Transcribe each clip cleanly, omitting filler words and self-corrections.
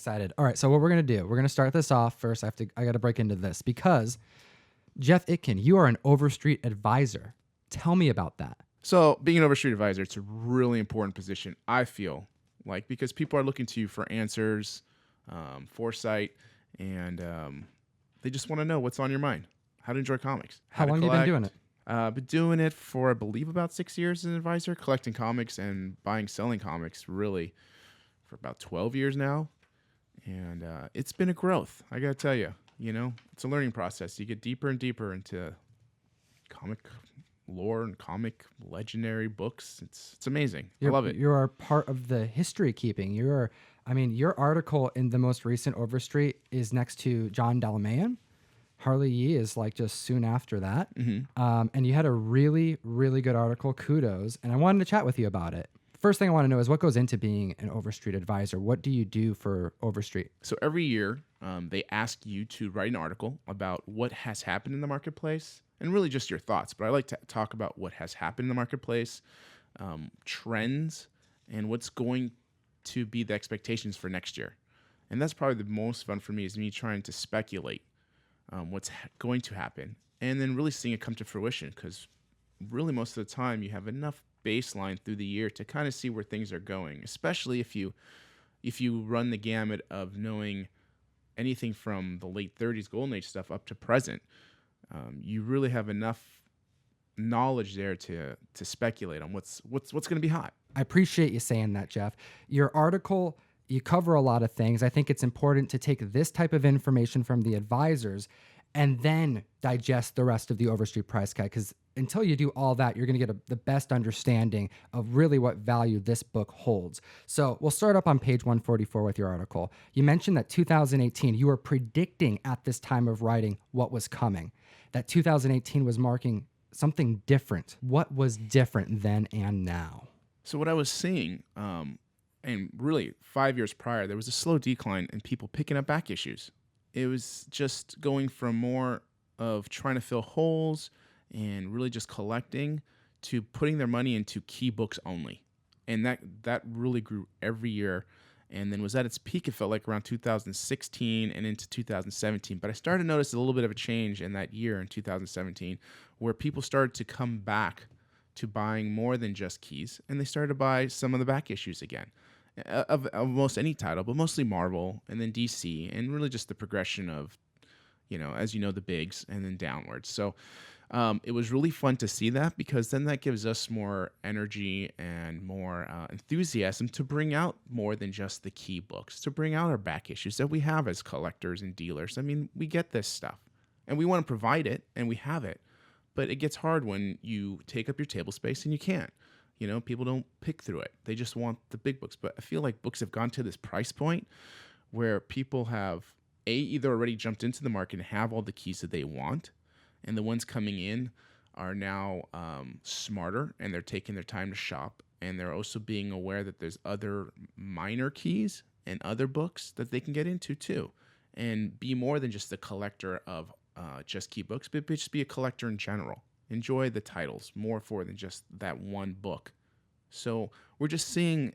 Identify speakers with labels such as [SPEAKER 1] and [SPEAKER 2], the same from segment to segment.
[SPEAKER 1] excited. All right, so what we're going to do, we're going to start this off first. I got to break into this because Jeff Itkin, you are an Overstreet advisor. Tell me about that.
[SPEAKER 2] So being an Overstreet advisor, it's a really important position, I feel like, because people are looking to you for answers, foresight, and they just want to know what's on your mind, how to enjoy comics.
[SPEAKER 1] How long have you been doing it?
[SPEAKER 2] I've been doing it for, I believe, about 6 years as an advisor, collecting comics and buying, selling comics, really, for about 12 years now. And it's been a growth, I got to tell you. You know, it's a learning process. You get deeper and deeper into comic lore and comic legendary books. It's amazing. I love it.
[SPEAKER 1] You are part of the history keeping. Your article in the most recent Overstreet is next to John Dalmayan. Harley Yee is like just soon after that. And you had a really, really good article. Kudos. And I wanted to chat with you about it. First thing I want to know is what goes into being an Overstreet advisor. What do you do for Overstreet?
[SPEAKER 2] So every year, they ask you to write an article about what has happened in the marketplace and really just your thoughts. But I like to talk about what has happened in the marketplace, trends, and what's going to be the expectations for next year. And that's probably the most fun for me, is me trying to speculate what's going to happen and then really seeing it come to fruition, because really most of the time you have enough baseline through the year to kind of see where things are going, especially if you run the gamut of knowing anything from the late 30s golden age stuff up to present. You really have enough knowledge there to speculate on what's going to be hot.
[SPEAKER 1] I appreciate you saying that, Jeff. Your article, you cover a lot of things. I think it's important to take this type of information from the advisors and then digest the rest of the Overstreet price guide, because until you do all that, you're going to get the best understanding of really what value this book holds. So we'll start up on page 144 with your article. You mentioned that 2018, you were predicting at this time of writing what was coming, that 2018 was marking something different. What was different then and now?
[SPEAKER 2] So what I was seeing, and really 5 years prior, there was a slow decline in people picking up back issues. It was just going from more of trying to fill holes and really just collecting to putting their money into key books only. And that really grew every year, and then was at its peak, it felt like, around 2016 and into 2017. But I started to notice a little bit of a change in that year in 2017, where people started to come back to buying more than just keys, and they started to buy some of the back issues again of almost any title, but mostly Marvel and then DC, and really just the progression of, as you know, the bigs and then downwards. So it was really fun to see that, because then that gives us more energy and more enthusiasm to bring out more than just the key books, to bring out our back issues that we have as collectors and dealers. I mean, we get this stuff and we want to provide it, and we have it, but it gets hard when you take up your table space and you can't. People don't pick through it. They just want the big books. But I feel like books have gone to this price point where people have either already jumped into the market and have all the keys that they want, and the ones coming in are now smarter, and they're taking their time to shop, and they're also being aware that there's other minor keys and other books that they can get into too, and be more than just a collector of just key books, but just be a collector in general. Enjoy the titles more for than just that one book. So we're just seeing,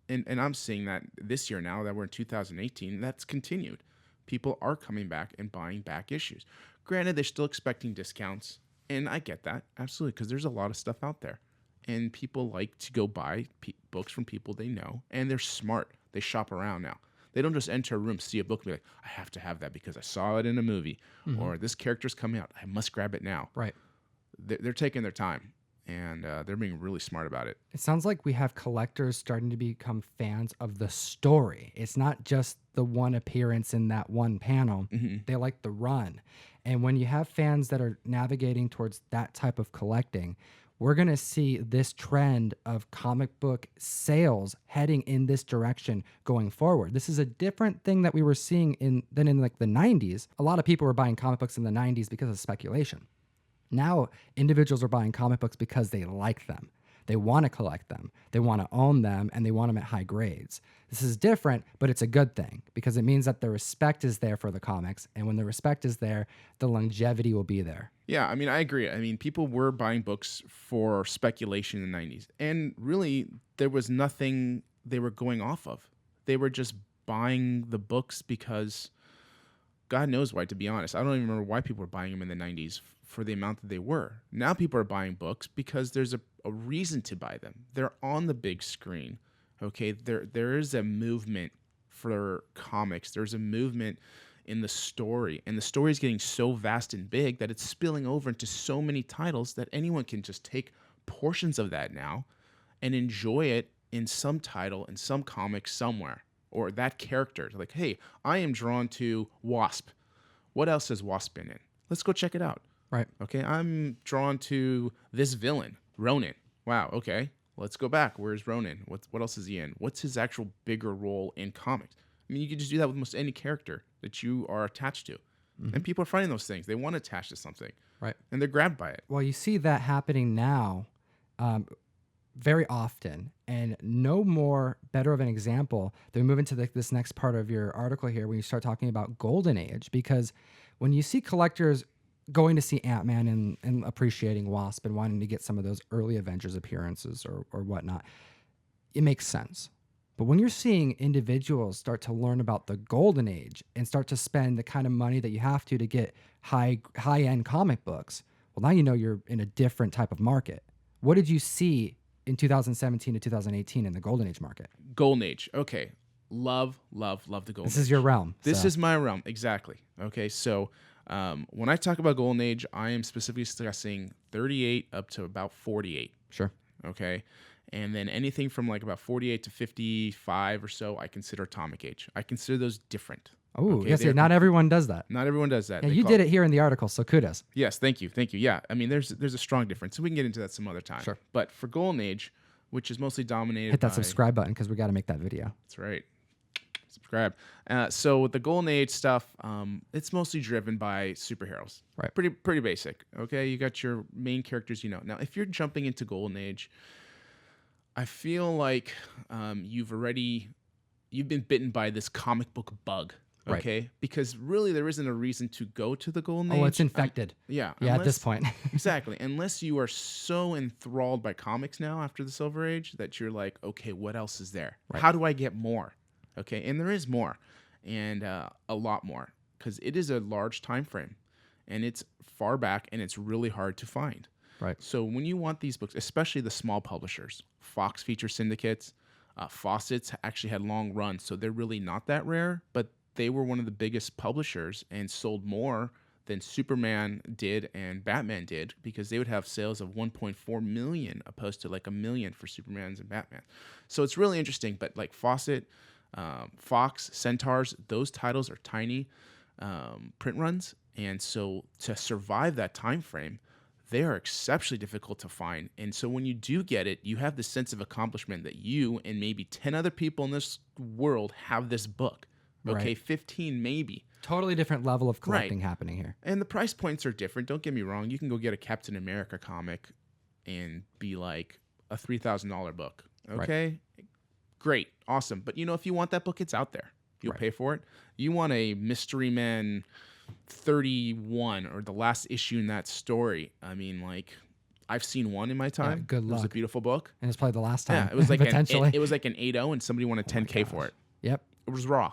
[SPEAKER 2] and I'm seeing that this year now that we're in 2018, that's continued. People are coming back and buying back issues. Granted, they're still expecting discounts, and I get that, absolutely, because there's a lot of stuff out there. And people like to go buy books from people they know, and they're smart. They shop around now. They don't just enter a room, see a book, and be like, I have to have that because I saw it in a movie, or this character's coming out, I must grab it now.
[SPEAKER 1] Right.
[SPEAKER 2] They're taking their time, and they're being really smart about it.
[SPEAKER 1] It sounds like we have collectors starting to become fans of the story. It's not just the one appearance in that one panel. They like the run. And when you have fans that are navigating towards that type of collecting, we're going to see this trend of comic book sales heading in this direction going forward. This is a different thing that we were seeing than in like the 90s. A lot of people were buying comic books in the 90s because of speculation. Now, individuals are buying comic books because they like them. They want to collect them. They want to own them, and they want them at high grades. This is different, but it's a good thing because it means that the respect is there for the comics. And when the respect is there, the longevity will be there.
[SPEAKER 2] Yeah, I mean, I agree. I mean, people were buying books for speculation in the 90s. And really, there was nothing they were going off of. They were just buying the books because God knows why, to be honest. I don't even remember why people were buying them in the 90s for the amount that they were. Now people are buying books because there's a reason to buy them. They're on the big screen. Okay, there is a movement for comics. There's a movement in the story, and the story is getting so vast and big that it's spilling over into so many titles that anyone can just take portions of that now and enjoy it in some title, in some comic somewhere, or that character. Like, hey, I am drawn to Wasp. What else has Wasp been in? Let's go check it out.
[SPEAKER 1] Right.
[SPEAKER 2] Okay, I'm drawn to this villain, Ronin. Wow, okay. Let's go back. Where's Ronin? What else is he in? What's his actual bigger role in comics? I mean, you can just do that with almost any character that you are attached to. Mm-hmm. And people are finding those things. They want to attach to something.
[SPEAKER 1] Right.
[SPEAKER 2] And they're grabbed by it.
[SPEAKER 1] Well, you see that happening now very often. And no more better of an example than we move into this next part of your article here when you start talking about Golden Age. Because when you see collectors going to see Ant-Man and appreciating Wasp and wanting to get some of those early Avengers appearances or whatnot, it makes sense. But when you're seeing individuals start to learn about the Golden Age and start to spend the kind of money that you have to get high-end comic books, well, now you know you're in a different type of market. What did you see in 2017 to 2018 in the Golden Age market?
[SPEAKER 2] Golden Age. Okay. Love the Golden Age.
[SPEAKER 1] This is your realm.
[SPEAKER 2] This is my realm. Exactly. Okay. So when I talk about Golden Age, I am specifically discussing 38 up to about 48.
[SPEAKER 1] Sure.
[SPEAKER 2] Okay. And then anything from like about 48 to 55 or so, I consider Atomic Age. I consider those different.
[SPEAKER 1] Oh, okay? Yes, not everyone does that.
[SPEAKER 2] Not everyone does that.
[SPEAKER 1] Yeah, you did it here in the article, so kudos.
[SPEAKER 2] Yes, thank you. Yeah, I mean, there's a strong difference. So we can get into that some other time.
[SPEAKER 1] Sure.
[SPEAKER 2] But for Golden Age, which is mostly dominated
[SPEAKER 1] Hit that subscribe button because we got to make that video.
[SPEAKER 2] That's right. Subscribe. So with the Golden Age stuff, it's mostly driven by superheroes.
[SPEAKER 1] Right.
[SPEAKER 2] Pretty basic. Okay, you got your main characters, you know. Now, if you're jumping into Golden Age, I feel like you've been bitten by this comic book bug. Okay, right. Because really there isn't a reason to go to the Golden Age.
[SPEAKER 1] Oh, it's infected.
[SPEAKER 2] Yeah,
[SPEAKER 1] at this point.
[SPEAKER 2] Exactly. Unless you are so enthralled by comics now after the Silver Age that you're like, okay, what else is there? Right. How do I get more? Okay, and there is more, and a lot more, because it is a large time frame, and it's far back, and it's really hard to find.
[SPEAKER 1] Right.
[SPEAKER 2] So when you want these books, especially the small publishers, Fox feature syndicates, Fawcett's actually had long runs, so they're really not that rare, but they were one of the biggest publishers and sold more than Superman did and Batman did, because they would have sales of 1.4 million opposed to like 1 million for Supermans and Batman. So it's really interesting. But like Fawcett, Fox, Centaurs, those titles are tiny print runs, and so to survive that time frame, they are exceptionally difficult to find. And so when you do get it, you have this sense of accomplishment that you and maybe 10 other people in this world have this book. Okay, right. 15 maybe.
[SPEAKER 1] Totally different level of collecting happening here.
[SPEAKER 2] And the price points are different. Don't get me wrong. You can go get a Captain America comic and be like a $3,000 book. Okay? Right. Great. Awesome. But, if you want that book, it's out there. You'll pay for it. You want a Mystery Man 31 or the last issue in that story. I mean, like, I've seen one in my time.
[SPEAKER 1] Good luck.
[SPEAKER 2] It was a beautiful book.
[SPEAKER 1] And it's probably the last time.
[SPEAKER 2] Yeah, it was like
[SPEAKER 1] potentially.
[SPEAKER 2] It was like an 8.0 and somebody wanted $10K for it.
[SPEAKER 1] Yep.
[SPEAKER 2] It was raw.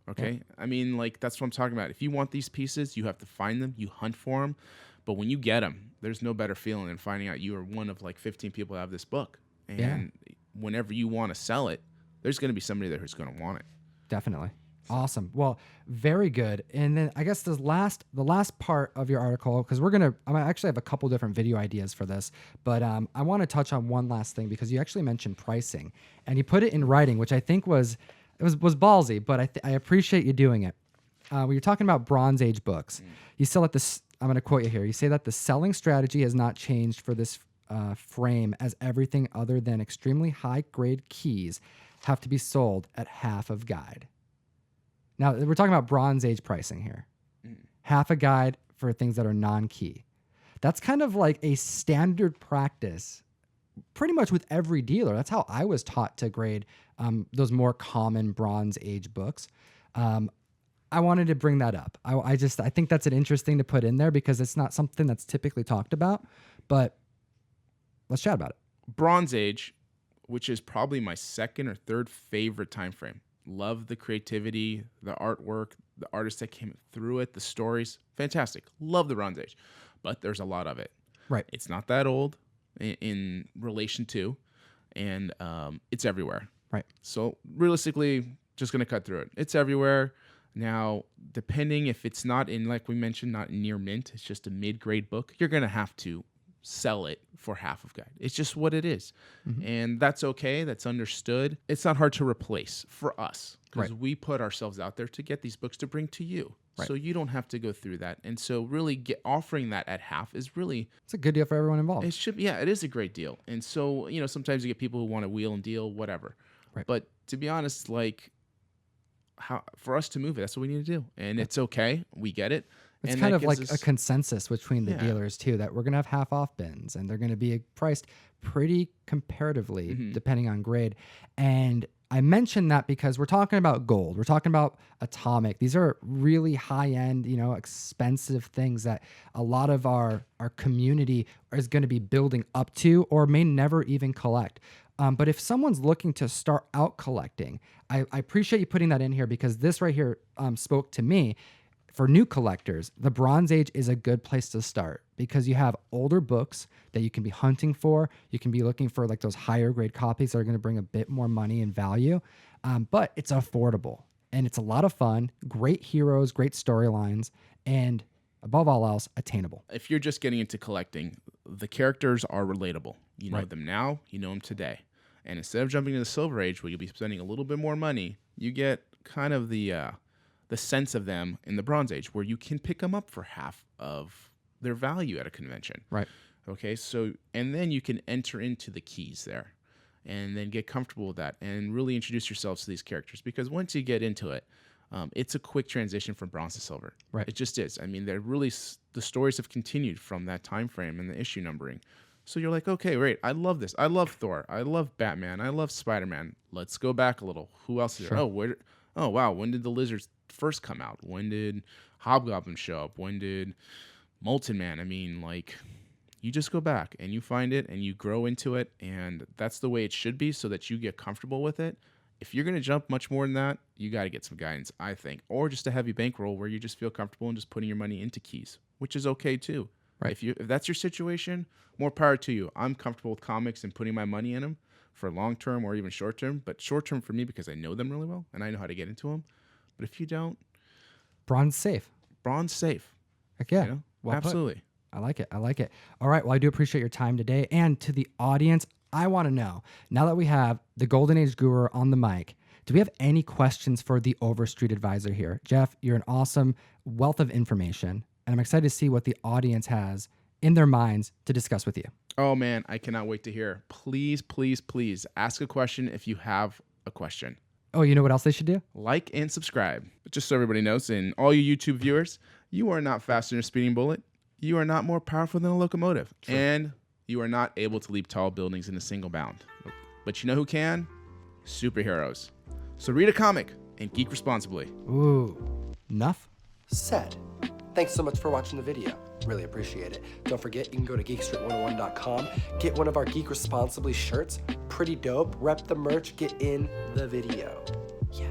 [SPEAKER 2] Okay. Yep. I mean, like, that's what I'm talking about. If you want these pieces, you have to find them, you hunt for them. But when you get them, there's no better feeling than finding out you are one of like 15 people who have this book. And whenever you want to sell it, there's going to be somebody there who's going to want it.
[SPEAKER 1] Definitely. Awesome. Well, very good. And then I guess the last part of your article, because I actually have a couple different video ideas for this, but I want to touch on one last thing, because you actually mentioned pricing and you put it in writing, which I think was ballsy, but I appreciate you doing it. When you're talking about Bronze Age books, you still at this, I'm going to quote you here. You say that the selling strategy has not changed for this frame, as everything other than extremely high grade keys have to be sold at half of guide. Now we're talking about Bronze Age pricing here. Half a guide for things that are non-key. That's kind of like a standard practice pretty much with every dealer. That's how I was taught to grade those more common Bronze Age books. I wanted to bring that up. I think that's an interesting to put in there, because it's not something that's typically talked about, but let's chat about it.
[SPEAKER 2] Bronze Age, which is probably my second or third favorite time frame. Love the creativity, the artwork, the artists that came through it, the stories. Fantastic. Love the Bronze Age. But there's a lot of it.
[SPEAKER 1] Right.
[SPEAKER 2] It's not that old in relation to, and it's everywhere.
[SPEAKER 1] Right.
[SPEAKER 2] So realistically, just going to cut through it. It's everywhere. Now, depending if it's not in, like we mentioned, not near mint, it's just a mid-grade book, you're going to have to sell it for half of guide. It's just what it is. And that's okay. That's understood. It's not hard to replace for us because we put ourselves out there to get these books to bring to you. So you don't have to go through that. And so really offering that at half is really...
[SPEAKER 1] It's a good deal for everyone involved.
[SPEAKER 2] It should, yeah, it is a great deal. And so, you know, sometimes you get people who want to wheel and deal, whatever.
[SPEAKER 1] Right.
[SPEAKER 2] But to be honest, like, for us to move it, that's what we need to do. And it's okay. We get it.
[SPEAKER 1] It's
[SPEAKER 2] and
[SPEAKER 1] kind of like
[SPEAKER 2] us
[SPEAKER 1] a consensus between the dealers too, that we're going to have half off bins and they're going to be priced pretty comparatively depending on grade. And I mentioned that because we're talking about gold. We're talking about atomic. These are really high-end, you know, expensive things that a lot of our community is going to be building up to or may never even collect. But if someone's looking to start out collecting, I appreciate you putting that in here because this right here spoke to me. For new collectors, the Bronze Age is a good place to start because you have older books that you can be hunting for. You can be looking for like those higher grade copies that are going to bring a bit more money and value, but it's affordable and it's a lot of fun, great heroes, great storylines, and above all else, attainable.
[SPEAKER 2] If you're just getting into collecting, the characters are relatable. You know them now, you know them today. And instead of jumping to the Silver Age where you'll be spending a little bit more money, you get kind of the sense of them in the Bronze Age where you can pick them up for half of their value at a convention.
[SPEAKER 1] Right.
[SPEAKER 2] Okay. So, and then you can enter into the keys there and then get comfortable with that and really introduce yourselves to these characters because once you get into it, it's a quick transition from bronze to silver.
[SPEAKER 1] Right.
[SPEAKER 2] It just is. I mean, the stories have continued from that time frame and the issue numbering. So you're like, okay, great. I love this. I love Thor. I love Batman. I love Spider-Man. Let's go back a little. Who else is there? Oh, wow. When did the Lizards first come out? When did Hobgoblin show up? When did Molten Man? I mean, like, you just go back and you find it and you grow into it, and that's the way it should be so that you get comfortable with it. If you're going to jump much more than that, you got to get some guidance, I think, or just a heavy bankroll where you just feel comfortable and just putting your money into keys, which is okay too.
[SPEAKER 1] Right.
[SPEAKER 2] If that's your situation, more power to you. I'm comfortable with comics and putting my money in them for long term or even short term, but short term for me because I know them really well and I know how to get into them. But if you don't,
[SPEAKER 1] bronze safe.
[SPEAKER 2] Bronze safe.
[SPEAKER 1] Heck yeah.
[SPEAKER 2] You know?
[SPEAKER 1] Well
[SPEAKER 2] absolutely.
[SPEAKER 1] Put. I like it. I like it. All right. Well, I do appreciate your time today. And to the audience, I want to know, now that we have the Golden Age Guru on the mic, do we have any questions for the Overstreet advisor here? Jeff, you're an awesome wealth of information, and I'm excited to see what the audience has in their minds to discuss with you.
[SPEAKER 2] Oh, man, I cannot wait to hear. Please, please, please ask a question if you have a question.
[SPEAKER 1] Oh, you know what else they should do?
[SPEAKER 2] Like and subscribe. Just so everybody knows, and all you YouTube viewers, you are not faster than a speeding bullet. You are not more powerful than a locomotive. True. And you are not able to leap tall buildings in a single bound. But you know who can? Superheroes. So read a comic and geek responsibly.
[SPEAKER 1] Ooh, enough
[SPEAKER 3] said. Thanks so much for watching the video. Really appreciate it. Don't forget, you can go to geekstreet101.com, get one of our Geek Responsibly shirts. Pretty dope. Rep the merch, get in the video. Yeah.